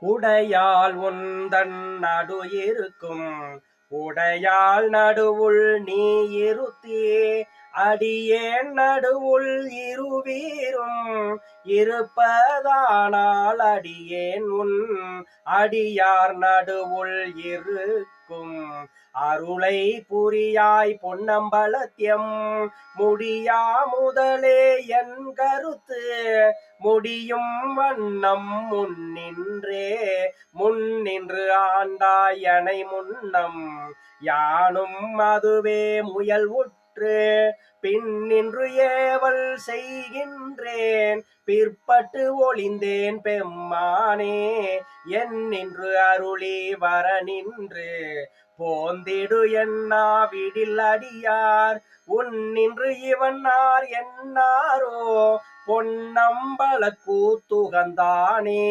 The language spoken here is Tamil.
உடையாள் உந்தன் நடு இருக்கும் உடையாள் நடுவுள் நீ இருத்தே அடியேன் நடுவுள் இருவீரும் இருப்பதானால் அடியேன் உன் அடியார் நடுவுள் இருக்கும் அருளை புரியாய் பொன்னம்பலத்யம் முடியா முதலே என் கருத்து முடியும் வண்ணம் முன்னின்று ஆண்டாய் எனை முன்னம் யானும் அதுவே முயல் உற்று பின்னின்று ஏவல் செய்கின்றேன் பிற்பட்டு ஒளிந்தேன் பெம்மானே நின்று அருளி வர நின்று போந்திடு என்னா விடில் அடியார் உன்னின்று இவன்னார் என்னாரோ பொன்னம்பல கூத்துகந்தானே.